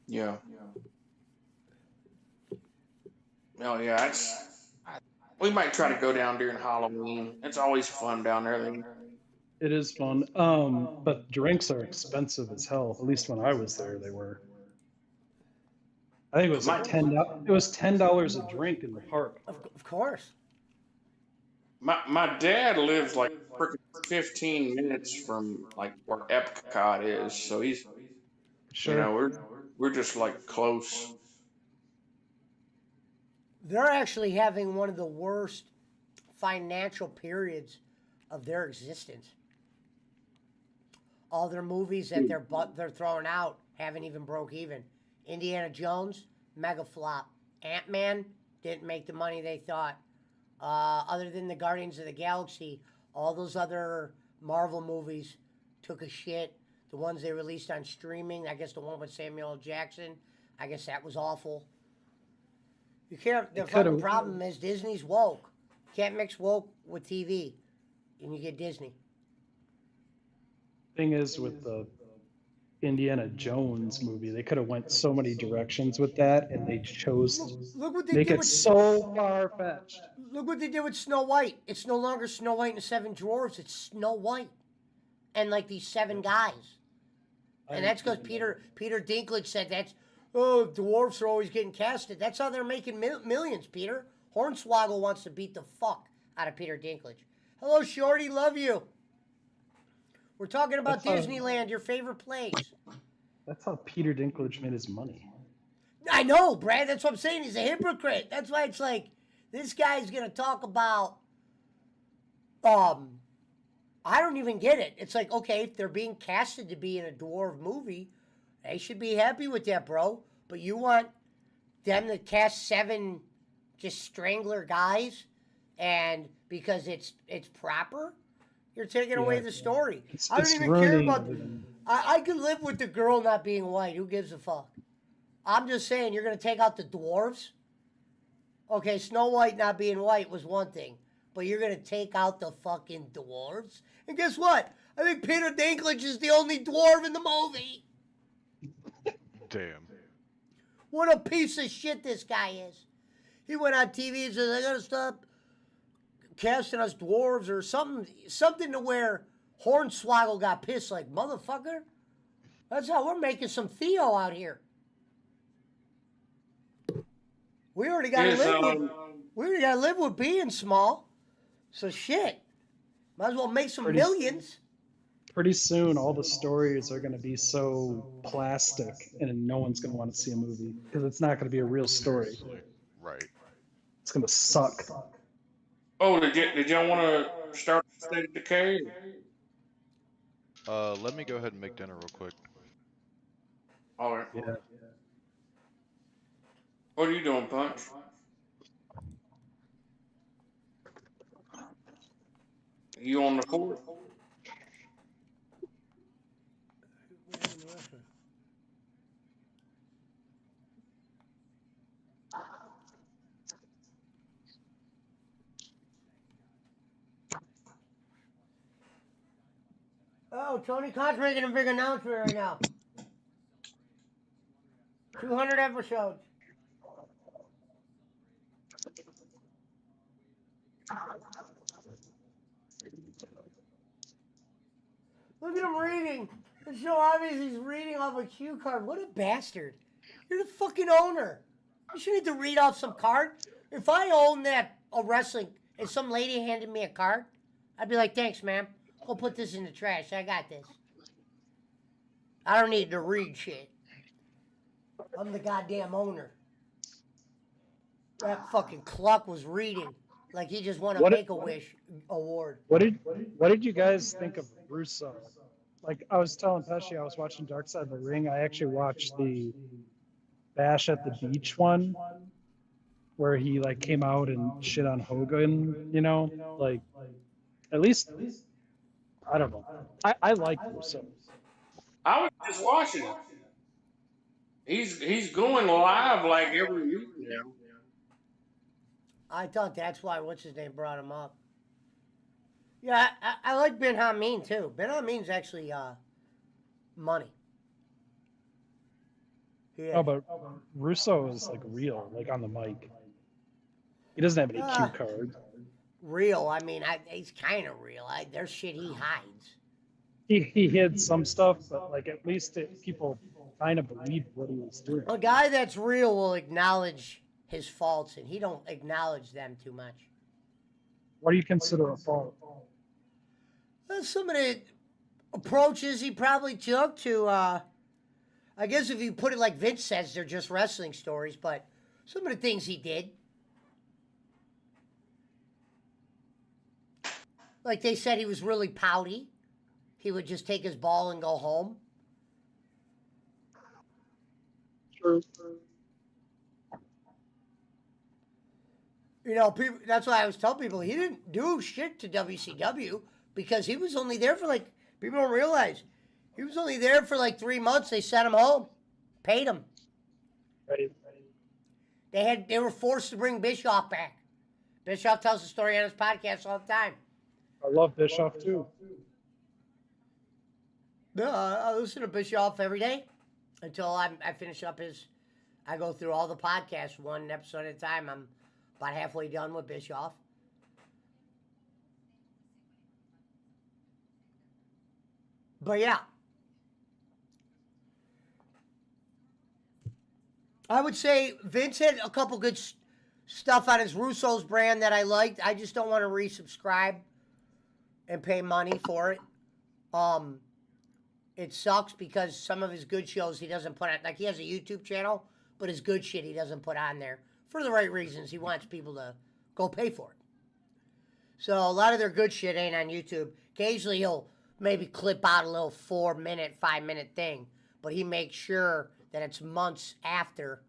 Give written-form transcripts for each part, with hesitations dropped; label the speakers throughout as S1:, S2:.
S1: Yeah. Oh yeah, we might try to go down during Halloween. It's always fun down there.
S2: It is fun. But drinks are expensive as hell. At least when I was there, they were. I think it was like
S1: My
S2: $10 a drink in the park.
S3: Of course.
S1: my dad lives like freaking 15 minutes from like where Epcot is, so he's
S2: Sure.
S1: we're just like close.
S3: They're actually having one of the worst financial periods of their existence. All their movies that they're throwing out haven't even broke even. Indiana Jones, mega flop. Ant-Man didn't make the money they thought. Other than the Guardians of the Galaxy, all those other Marvel movies took a shit. The ones they released on streaming, I guess the one with Samuel L. Jackson, I guess that was awful. You can't. The fucking problem is Disney's woke. You can't mix woke with TV, and you get Disney.
S2: Thing is, with the Indiana Jones movie, they could have went so many directions with that, and they chose
S3: Look what
S2: to
S3: they
S2: make
S3: did
S2: it
S3: with
S2: so far fetched.
S3: Look what they did with Snow White. It's no longer Snow White and the Seven Dwarfs. It's Snow White, and like these seven guys. And that's because Peter Dinklage said that's dwarfs are always getting casted. That's how they're making millions. Peter Hornswoggle wants to beat the fuck out of Peter Dinklage. Hello, Shorty, love you. We're talking about Disneyland, your favorite place.
S2: That's how Peter Dinklage made his money.
S3: I know, Brad. That's what I'm saying. He's a hypocrite. That's why it's like this guy's gonna talk about. I don't even get it. It's like, okay, if they're being casted to be in a dwarf movie, they should be happy with that, bro. But you want them to cast seven just strangler guys, and because it's proper, you're taking away the story. I don't even care about. I could live with the girl not being white. Who gives a fuck? I'm just saying, you're gonna take out the dwarves. Okay, Snow White not being white was one thing, but you're gonna take out the fucking dwarves. And guess what? I think Peter Dinklage is the only dwarf in the movie.
S4: Damn.
S3: What a piece of shit this guy is. He went on TV and said, I gotta stop casting us dwarves or something to where Hornswoggle got pissed like, motherfucker, that's how we're making some Theo out here. We already gotta live with being small. So shit. Might as well make some millions.
S2: Pretty soon, all the stories are going to be so plastic, and no one's going to want to see a movie because it's not going to be a real story.
S4: Right.
S2: It's going to suck.
S1: Oh, did y'all want to start State of Decay?
S4: Let me go ahead and make dinner real quick.
S1: All right.
S2: Yeah.
S1: What are you doing, Punch? You on the court?
S3: Oh, Tony Khan's making a big announcement right now. 200 episodes. Look at him reading. It's so obvious he's reading off a cue card. What a bastard. You're the fucking owner. You should need to read off some card. If I owned a wrestling and some lady handed me a card, I'd be like, thanks, ma'am. Go put this in the trash. I got this. I don't need to read shit. I'm the goddamn owner. That fucking Cluck was reading like he just won a Make-A-Wish award.
S2: What did you guys think of Russo? Like I was telling Pesci, I was watching Dark Side of the Ring. I actually watched the Bash at the Beach one, where he like came out and shit on Hogan. You know, like at least I don't know. I like Russo.
S1: I was just watching it. He's going live like every week now.
S3: I thought that's why what's his name brought him up. Yeah, I like Ben Hameen too. Ben Hameen's actually money. He
S2: Oh,
S3: is.
S2: but Russo is like real, like on the mic. He doesn't have any cue
S3: Uh,
S2: cards.
S3: real. I mean, he's kind of real. There's shit he hides.
S2: He hid some stuff, but like at least people kind of believed what he was doing.
S3: A guy that's real will acknowledge his faults, and he don't acknowledge them too much.
S2: What do you consider a fault?
S3: Some of the approaches he probably took to, I guess if you put it like Vince says, they're just wrestling stories, but some of the things he did. Like they said, he was really pouty. He would just take his ball and go home.
S2: True.
S3: You know, people, that's why I was telling people he didn't do shit to WCW because he was only there for like, people don't realize, he was only there for like 3 months. They sent him home, paid him.
S2: Right.
S3: They were forced to bring Bischoff back. Bischoff tells the story on his podcast all the time.
S2: I love Bischoff too.
S3: I listen to Bischoff every day until I finish up his. I go through all the podcasts one episode at a time. I'm about halfway done with Bischoff. But yeah, I would say Vince had a couple good stuff on his Russo's brand that I liked. I just don't want to resubscribe and pay money for it. It sucks because some of his good shows he doesn't put on. Like he has a YouTube channel, but his good shit he doesn't put on there for the right reasons. He wants people to go pay for it. So a lot of their good shit ain't on YouTube. Occasionally he'll maybe clip out a little 4-minute, 5-minute thing, but he makes sure that it's months after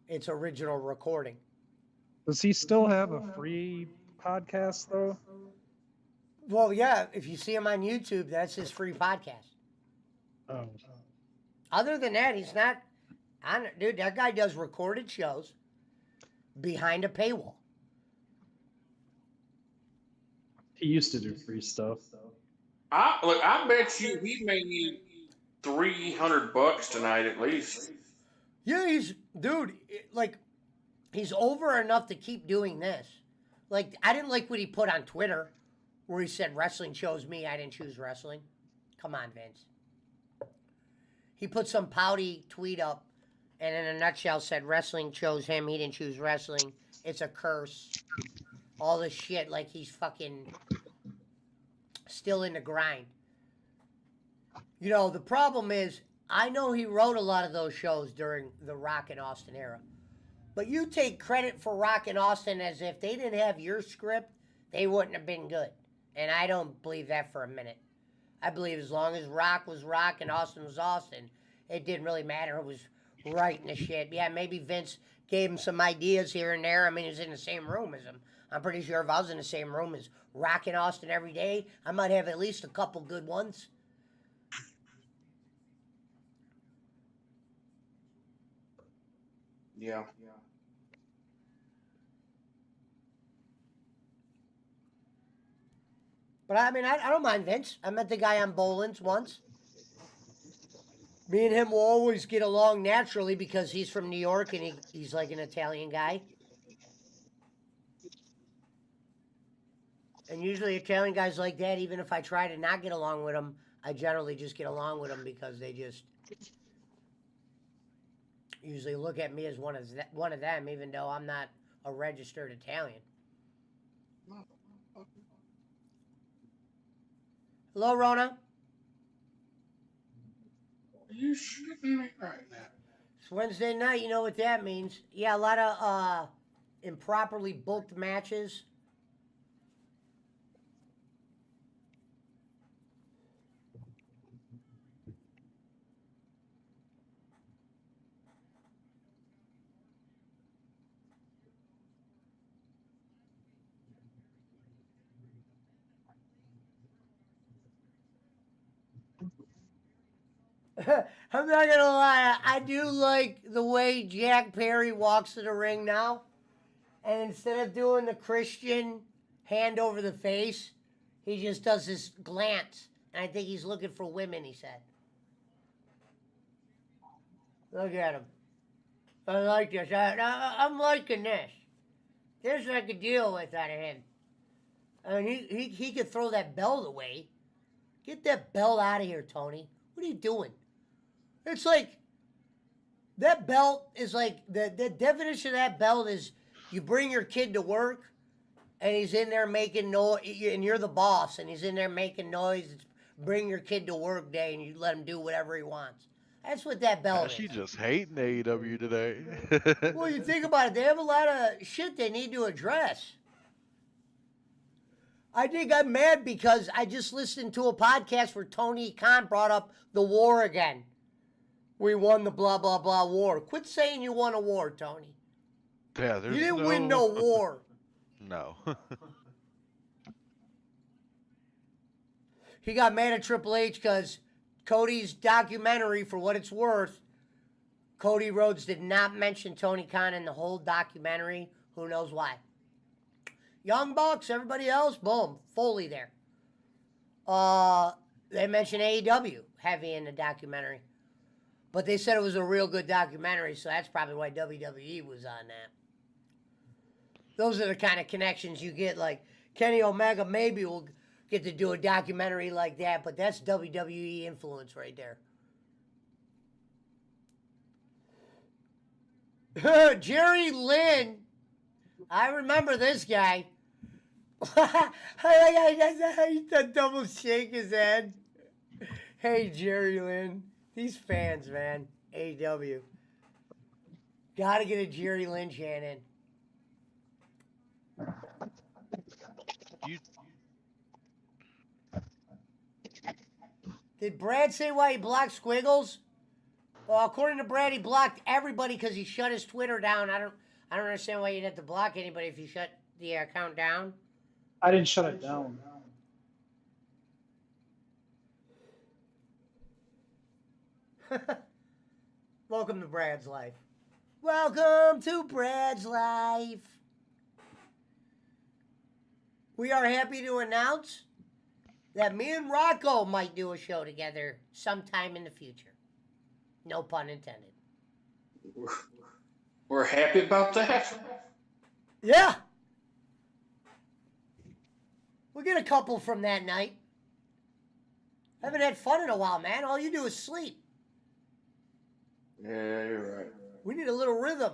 S3: its original recording.
S2: Does he still have a free podcast though?
S3: Well, yeah, if you see him on YouTube, that's his free podcast.
S2: Oh.
S3: Other than that, he's not on. Dude, that guy does recorded shows behind a paywall.
S2: He used to do free stuff.
S1: I bet you he made $300 tonight at least.
S3: Yeah, like, he's over enough to keep doing this. Like, I didn't like what he put on Twitter where he said wrestling chose me, I didn't choose wrestling. Come on, Vince. He put some pouty tweet up and in a nutshell said wrestling chose him, he didn't choose wrestling. It's a curse. All this shit like he's fucking still in the grind. You know, the problem is, I know he wrote a lot of those shows during the Rock and Austin era. But you take credit for Rock and Austin as if they didn't have your script, they wouldn't have been good. And I don't believe that for a minute. I believe as long as Rock was Rock and Austin was Austin, it didn't really matter who was writing the shit. Yeah, maybe Vince gave him some ideas here and there. I mean, he was in the same room as him. I'm pretty sure if I was in the same room as Rock and Austin every day, I might have at least a couple good ones.
S1: Yeah.
S3: But I mean, I don't mind Vince. I met the guy on Boland's once. Me and him will always get along naturally because he's from New York and he's like an Italian guy. And usually Italian guys like that, even if I try to not get along with them, I generally just get along with them because they just usually look at me as one of them, even though I'm not a registered Italian. Hello, Rona.
S1: Are you shitting me right now?
S3: It's Wednesday night. You know what that means. Yeah, a lot of improperly booked matches. I'm not gonna lie, I do like the way Jack Perry walks to the ring now. And instead of doing the Christian hand over the face, he just does this glance. And I think he's looking for women, he said. Look at him. I like this. I'm liking this. This I could deal with out of him. I mean, he could throw that belt away. Get that belt out of here, Tony. What are you doing? It's like, that belt is like, the definition of that belt is you bring your kid to work and he's in there making noise, and you're the boss, and he's in there making noise. It's bring your kid to work day and you let him do whatever he wants. That's what that belt is.
S4: She just hating AEW today.
S3: Well, you think about it, they have a lot of shit they need to address. I think I'm mad because I just listened to a podcast where Tony Khan brought up the war again. We won the blah, blah, blah war. Quit saying you won a war, Tony.
S4: Yeah, there's
S3: You didn't win no war.
S4: No.
S3: He got mad at Triple H because Cody's documentary, for what it's worth, Cody Rhodes did not mention Tony Khan in the whole documentary. Who knows why? Young Bucks, everybody else, boom, Foley there. They mentioned AEW heavy in the documentary. But they said it was a real good documentary, so that's probably why WWE was on that. Those are the kind of connections you get, like Kenny Omega maybe will get to do a documentary like that, but that's WWE influence right there. Jerry Lynn, I remember this guy. That double shake his head. Hey, Jerry Lynn. These fans, man. AEW. Gotta get a Jerry Lynn chant in. Did Brad say why he blocked Squiggles? Well, according to Brad, he blocked everybody because he shut his Twitter down. I don't understand why you'd have to block anybody if you shut the account down.
S2: I didn't shut it down.
S3: Welcome to Brad's life. Welcome to Brad's life. We are happy to announce that me and Rocco might do a show together sometime in the future. No pun intended.
S1: We're happy about that.
S3: Yeah. We'll get a couple from that night. I haven't had fun in a while, man. All you do is sleep.
S1: Yeah, you're right.
S3: We need a little rhythm.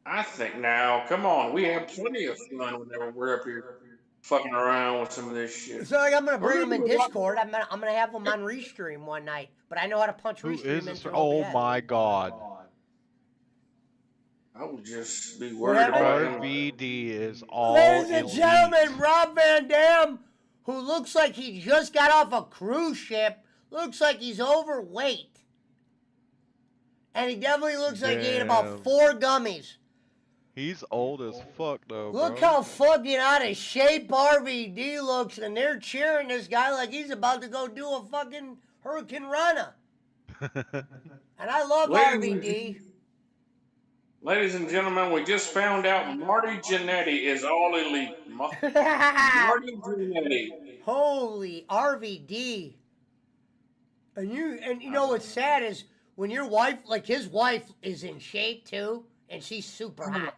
S1: I think now, come on, we have plenty of fun whenever we're up here fucking around with some of this shit.
S3: It's not like I'm gonna bring them in Discord. I'm gonna have them on Restream one night. But I know how to punch
S4: Who
S3: Restream
S4: is this?
S3: into
S4: Oh
S3: OBS.
S4: my god.
S1: I would just be worried about him.
S4: RVD is all
S3: Ladies and
S4: elite.
S3: gentlemen, Rob Van Dam, who looks like he just got off a cruise ship, looks like he's overweight. And he definitely looks like he ate about
S4: Damn.
S3: 4 gummies.
S4: He's old as fuck though,
S3: Look
S4: bro.
S3: how fucking out of shape RVD looks, and they're cheering this guy like he's about to go do a fucking Hurricane Rana. And I love RVD.
S1: Ladies and gentlemen, we just found out Marty Jannetty is all elite. Marty Jannetty.
S3: Holy RVD. And you know what's sad is when your wife, like his wife, is in shape too, and she's super hot.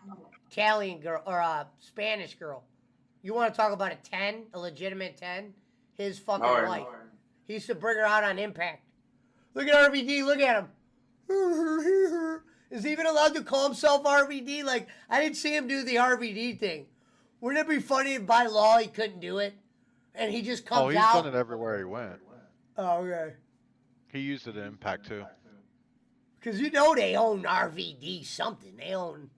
S3: Italian girl or Spanish girl. You want to talk about a 10, a legitimate 10? His fucking wife. He used to bring her out on Impact. Look at RVD, look at him. Is he even allowed to call himself RVD? Like, I didn't see him do the RVD thing. Wouldn't it be funny if by law he couldn't do it? And he just comes out?
S4: Oh, he's done it everywhere he went.
S3: Oh, okay.
S4: He used it in Impact too.
S3: Because you know they own RVD something. They own...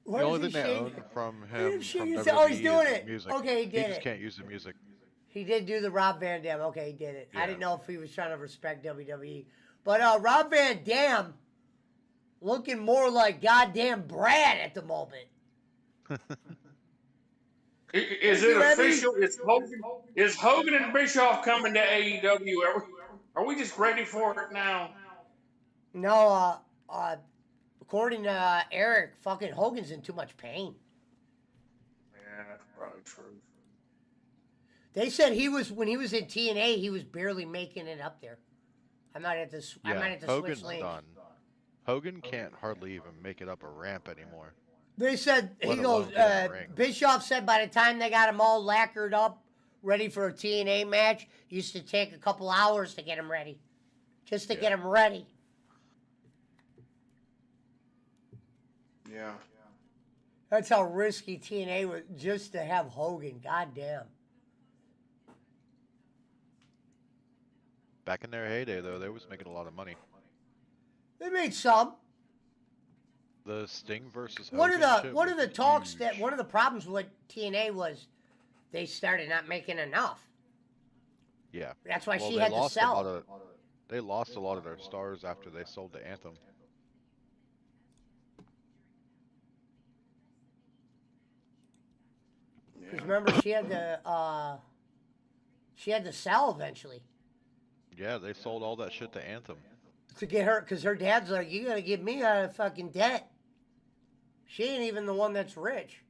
S4: The only thing they own from him from WWE
S3: Oh, he's doing
S4: is
S3: it.
S4: the music.
S3: Okay, he did
S4: He just
S3: it.
S4: can't use the music.
S3: He did do the Rob Van Dam. Okay, he did it. I
S4: Yeah.
S3: didn't know if he was trying to respect WWE. But Rob Van Dam looking more like goddamn Brad at the moment.
S1: Is
S3: Thank
S1: it
S3: you, Emmy.
S1: official? Is Hogan and Bischoff coming to AEW? Are we just ready for it now?
S3: No, according to Eric, fucking Hogan's in too much pain.
S1: Yeah, that's probably true.
S3: They said when he was in TNA, he was barely making it up there. I might have to. I
S4: Yeah,
S3: might have to
S4: Hogan's
S3: switch lanes.
S4: done. Hogan can't hardly even make it up a ramp anymore.
S3: They said
S4: Let
S3: he goes.
S4: alone get in the ring.
S3: Bischoff said by the time they got him all lacquered up, ready for a TNA match, used to take a couple hours to get him ready, just to get him ready.
S1: Yeah.
S3: That's how risky TNA was just to have Hogan. Goddamn.
S4: Back in their heyday, though, they was making a lot of money.
S3: They made some.
S4: The Sting versus
S3: One
S4: Hogan
S3: of
S4: shit
S3: the
S4: was
S3: talks
S4: huge.
S3: that one of the problems with TNA was they started not making enough.
S4: Yeah.
S3: That's why
S4: Well,
S3: she
S4: they
S3: had to
S4: lost
S3: sell.
S4: they lost a lot of their stars after they sold to Anthem.
S3: Because remember, she had to sell eventually
S4: Yeah, they sold all that shit to Anthem.
S3: to get her. Because her dad's like, you gotta get me out of fucking debt. She ain't even the one that's rich.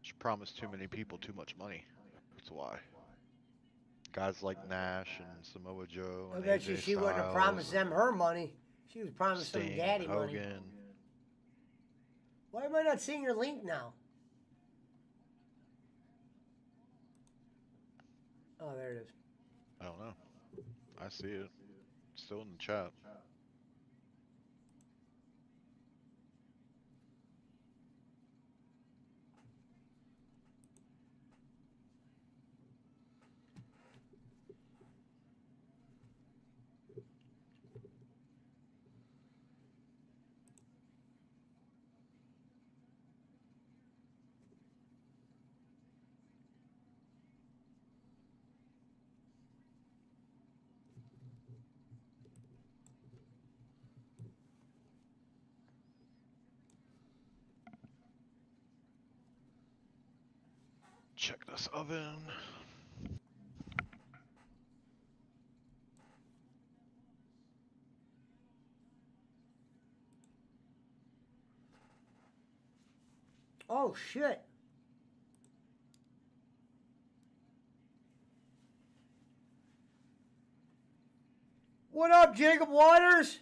S4: She promised too many people too much money. That's why. Guys like Nash and Samoa Joe
S3: I
S4: and
S3: bet you
S4: AJ
S3: she wouldn't have
S4: Styles
S3: promised them her money. She was promised some
S4: Sting,
S3: daddy
S4: and
S3: money.
S4: Hogan.
S3: Why am I not seeing your link now? Oh, there it is.
S4: I don't know. I see it. Still in the chat. Check this oven.
S3: Oh shit. What up, Jacob Waters?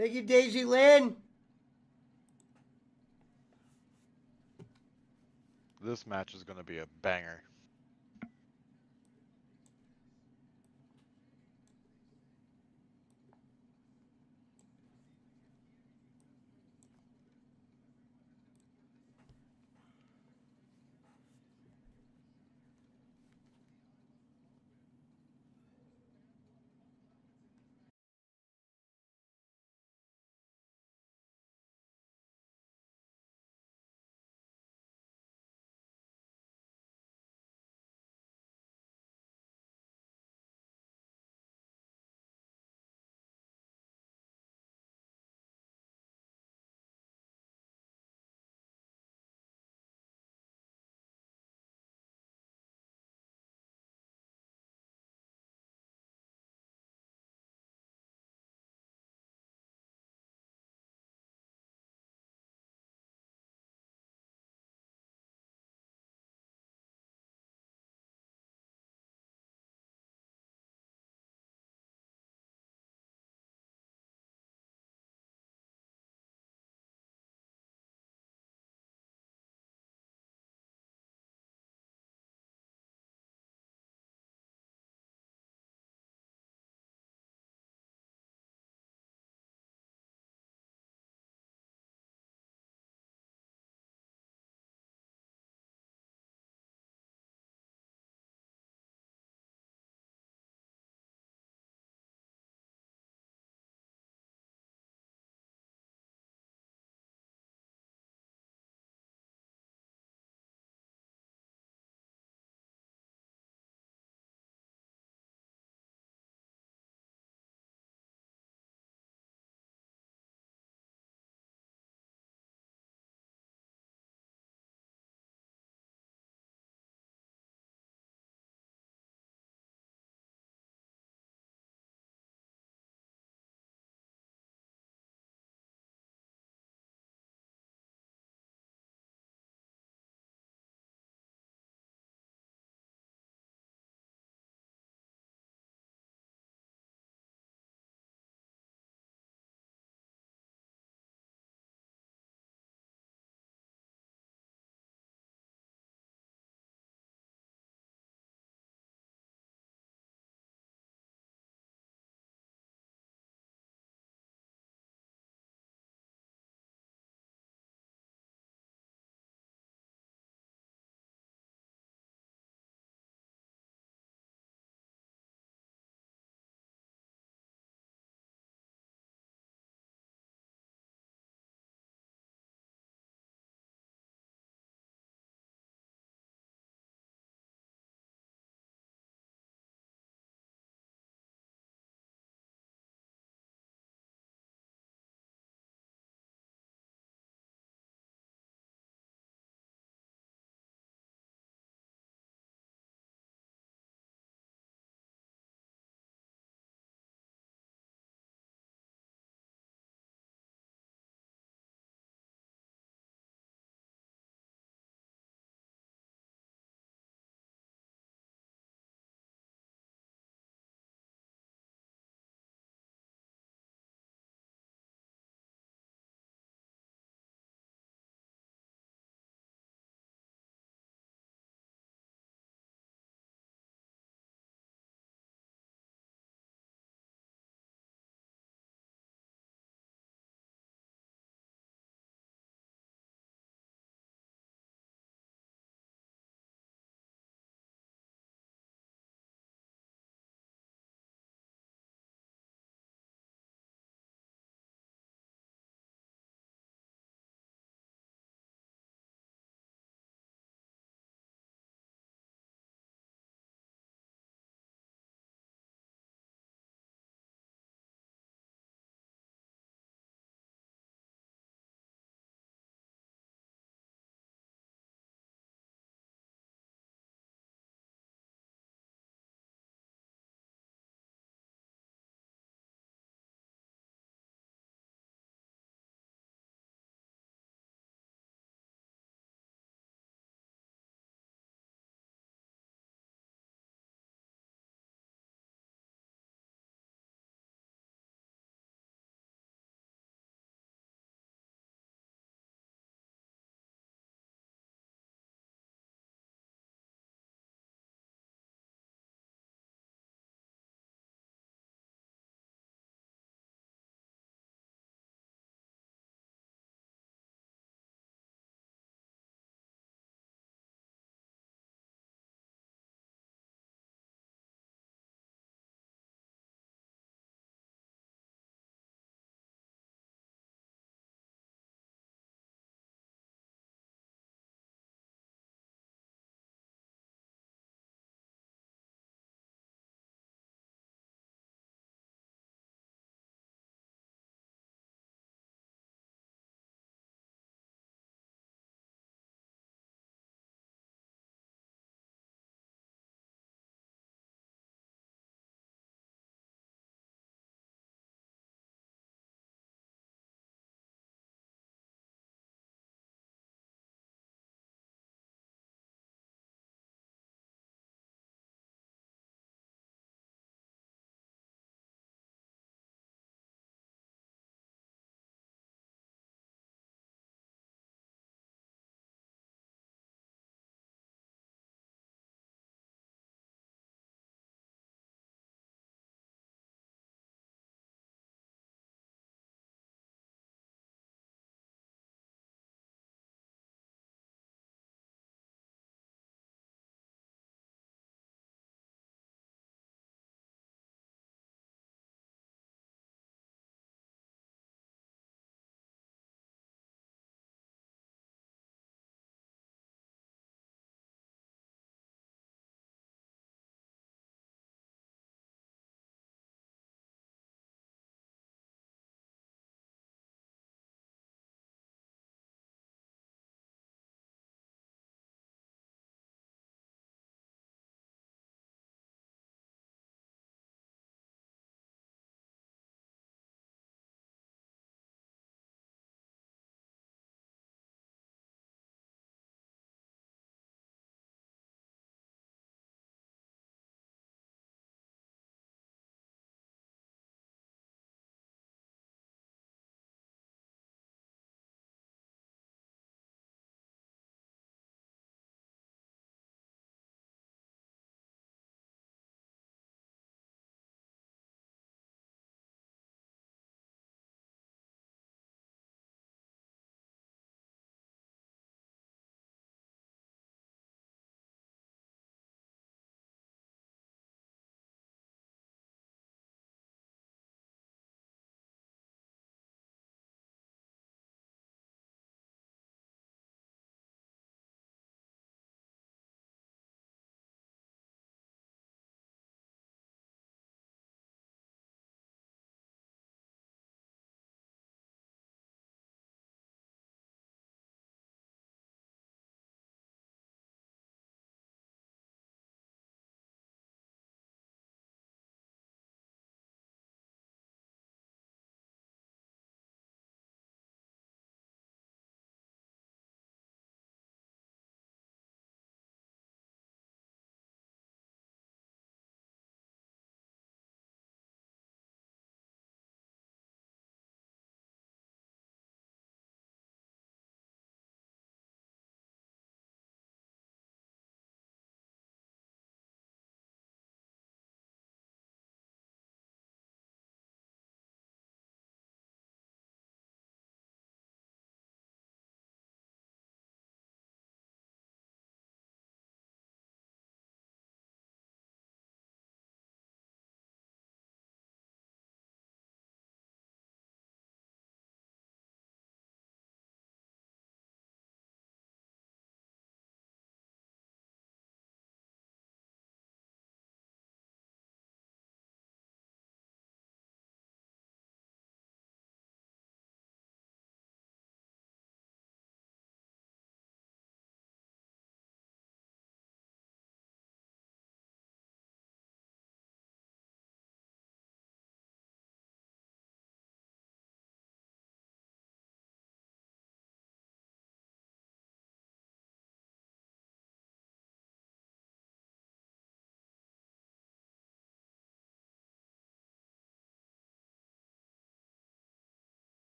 S3: Thank you, Daisy Lynn.
S4: This match is going to be a banger.